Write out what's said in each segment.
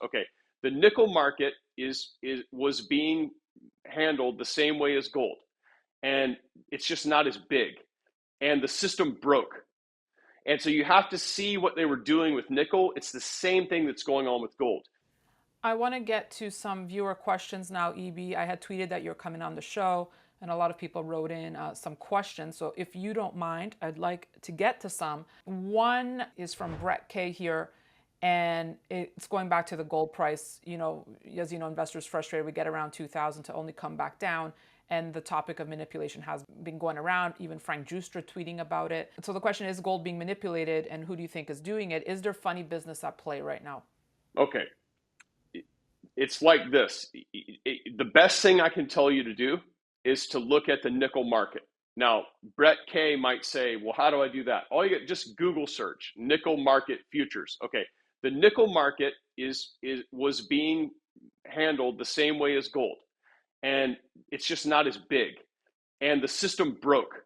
Okay, the nickel market was being handled the same way as gold, and it's just not as big, and the system broke. And so you have to see what they were doing with nickel. It's the same thing that's going on with gold. I want to get to some viewer questions now, EB. I had tweeted that you're coming on the show, and a lot of people wrote in some questions. So if you don't mind, I'd like to get to some. One is from Brett K here, and it's going back to the gold price. As you know, investors frustrated. We get around 2,000 to only come back down. And the topic of manipulation has been going around, even Frank Justra tweeting about it. So the question is gold being manipulated, and who do you think is doing it? Is there funny business at play right now? Okay, it's like this. The best thing I can tell you to do is to look at the nickel market. Now, Brett K might say, well, how do I do that? All you get, just Google search nickel market futures. Okay, the nickel market was being handled the same way as gold, and it's just not as big, and the system broke.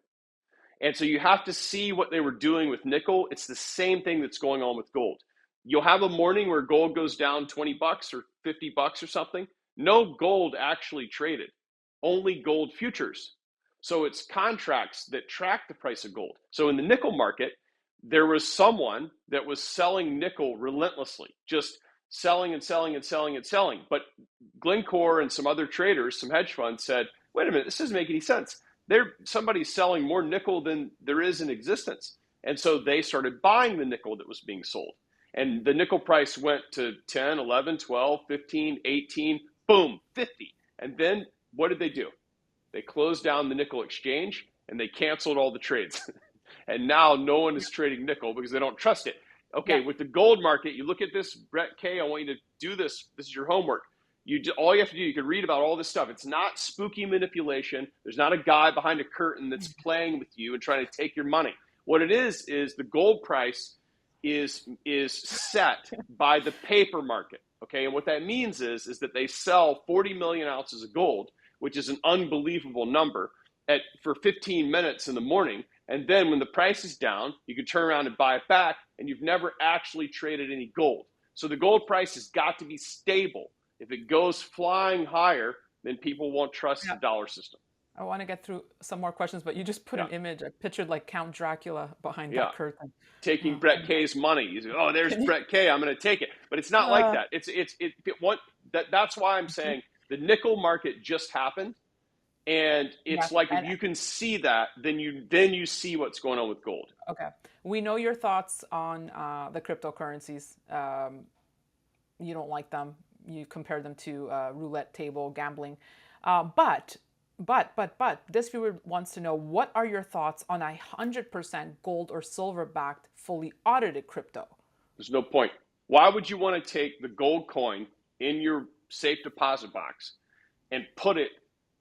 And so you have to see what they were doing with nickel. It's the same thing that's going on with gold. You'll have a morning where gold goes down 20 bucks or 50 bucks or something. No gold actually traded, only gold futures. So it's contracts that track the price of gold. So in the nickel market, there was someone that was selling nickel relentlessly, just selling and selling and selling and selling. But Glencore and some other traders, some hedge funds said, wait a minute, this doesn't make any sense. Somebody's selling more nickel than there is in existence. And so they started buying the nickel that was being sold. And the nickel price went to 10, 11, 12, 15, 18, boom, 50. And then what did they do? They closed down the nickel exchange and they canceled all the trades. And now no one is trading nickel because they don't trust it. Okay, Yeah. with the gold market, you look at this, Brett K, I want you to do this. This is your homework. All you have to do, you can read about all this stuff. It's not spooky manipulation. There's not a guy behind a curtain that's playing with you and trying to take your money. What it is the gold price is set by the paper market. Okay, and what that means is that they sell 40 million ounces of gold, which is an unbelievable number, for 15 minutes in the morning. And then when the price is down, you can turn around and buy it back, and you've never actually traded any gold. So the gold price has got to be stable. If it goes flying higher, then people won't trust the Yeah. dollar system. I want to get through some more questions, but you just put Yeah, an image. I pictured like Count Dracula behind yeah. that curtain. Taking Oh, Brett K's money. You say, "Oh, there's can you? Brett K. I'm going to take it." But it's not like Uh, that. That's why I'm saying the nickel market just happened, and yeah, it's like if and you can see that, then you see what's going on with gold. okay. We know your thoughts on the cryptocurrencies. You don't like them. You compare them to roulette table gambling. But this viewer wants to know, what are your thoughts on 100% gold or silver backed, fully audited crypto? There's no point. Why would you want to take the gold coin in your safe deposit box and put it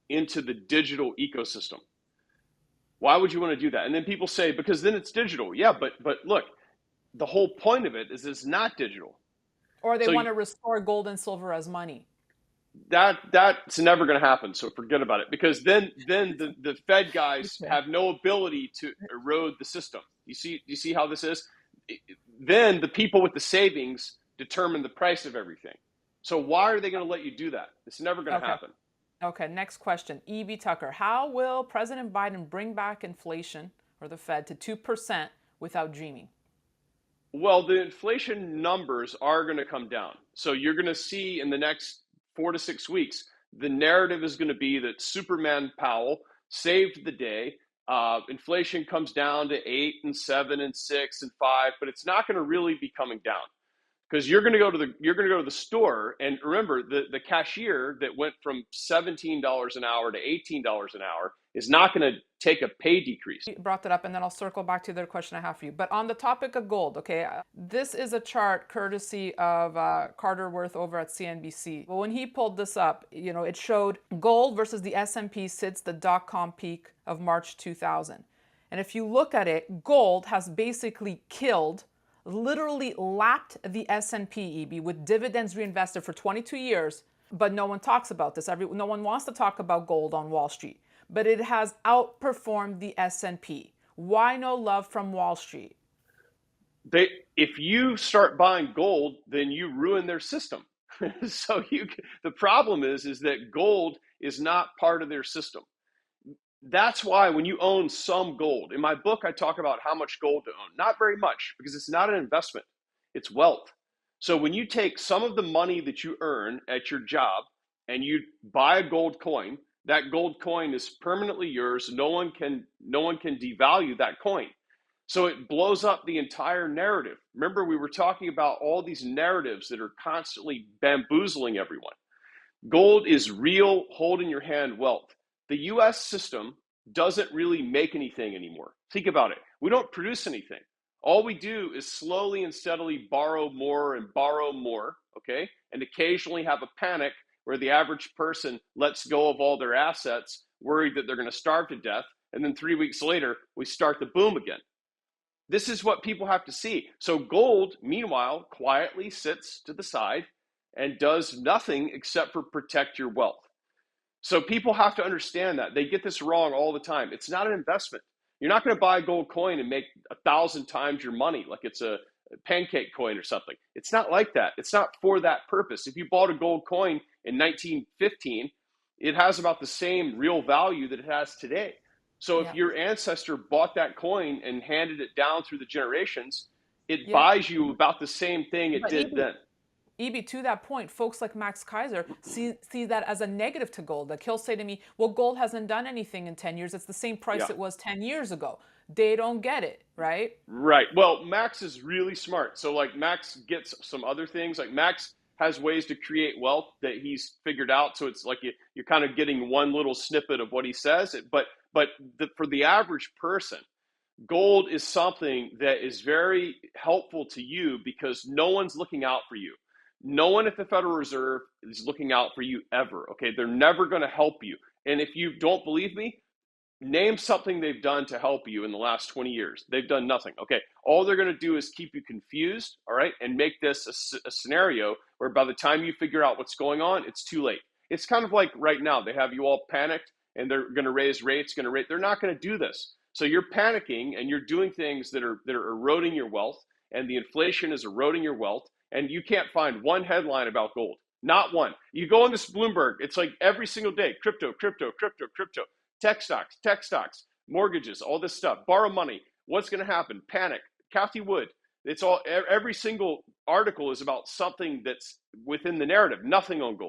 into the digital ecosystem? Why would you want to do that? And then people say, because then it's digital. Yeah, but look, the whole point of it is it's not digital. Or they So want to restore gold and silver as money? that's never going to happen. So forget about it, because then the Fed guys Okay. have no ability to erode the system. You see how this is? Then the people with the savings determine the price of everything. So why are they going to let you do that? It's never going to Okay. happen. Okay. Next question. E.B. Tucker. How will President Biden bring back inflation, or the Fed, to 2% without dreaming? Well, the inflation numbers are going to come down. So you're going to see in the next 4 to 6 weeks, the narrative is going to be that Superman Powell saved the day. Inflation comes down to 8 and 7 and 6 and 5, but it's not going to really be coming down, because you're going to go to the store, and remember, the cashier that went from $17 an hour to $18 an hour is not going to take a pay decrease. You brought that up, and then I'll circle back to the question I have for you. But on the topic of gold, okay, this is a chart courtesy of Carter Worth over at CNBC. Well, when he pulled this up, it showed gold versus the S&P sits the dot-com peak of March 2000. And if you look at it, gold has basically killed, literally lapped the S&P, EB, with dividends reinvested for 22 years. But no one talks about this. No one wants to talk about gold on Wall Street. But it has outperformed the S&P. Why no love from Wall Street? If you start buying gold, then you ruin their system. So the problem is that gold is not part of their system. That's why when you own some gold, in my book, I talk about how much gold to own. Not very much, because it's not an investment, it's wealth. So when you take some of the money that you earn at your job and you buy a gold coin, that gold coin is permanently yours. No one can devalue that coin. So it blows up the entire narrative. Remember, we were talking about all these narratives that are constantly bamboozling everyone. Gold is real, hold in your hand wealth. The US system doesn't really make anything anymore. Think about it. We don't produce anything. All we do is slowly and steadily borrow more, okay? And occasionally have a panic where the average person lets go of all their assets, worried that they're going to starve to death. And then 3 weeks later, we start the boom again. This is what people have to see. So gold, meanwhile, quietly sits to the side and does nothing except for protect your wealth. So people have to understand that. They get this wrong all the time. It's not an investment. You're not going to buy a gold coin and make 1,000 times your money like it's a pancake coin or something. It's not like that. It's not for that purpose. If you bought a gold coin in 1915, it has about the same real value that it has today. So if Yeah. your ancestor bought that coin and handed it down through the generations, it Yeah. buys you about the same thing it But did then. EB, to that point, folks like Max Kaiser see that as a negative to gold. Like he'll say to me, well, gold hasn't done anything in 10 years. It's the same price Yeah. it was 10 years ago. They don't get it, right? Right. Well, Max is really smart. So like Max gets some other things. Like Max has ways to create wealth that he's figured out. So it's like you're kind of getting one little snippet of what he says. But for the average person, gold is something that is very helpful to you because no one's looking out for you. No one at the Federal Reserve is looking out for you ever. Okay, they're never going to help you. And if you don't believe me, name something they've done to help you in the last 20 years. They've done nothing. Okay. All they're going to do is keep you confused. All right. And make this a scenario where by the time you figure out what's going on, it's too late. It's kind of like right now, they have you all panicked and they're going to raise rates, they're not going to do this. So you're panicking and you're doing things that are eroding your wealth, and the inflation is eroding your wealth. And you can't find one headline about gold. Not one. You go on this Bloomberg, it's like every single day, crypto, crypto, crypto, crypto. Tech stocks, mortgages, all this stuff, borrow money. What's going to happen? Panic. Kathy Wood. It's all, every single article is about something that's within the narrative, nothing on gold.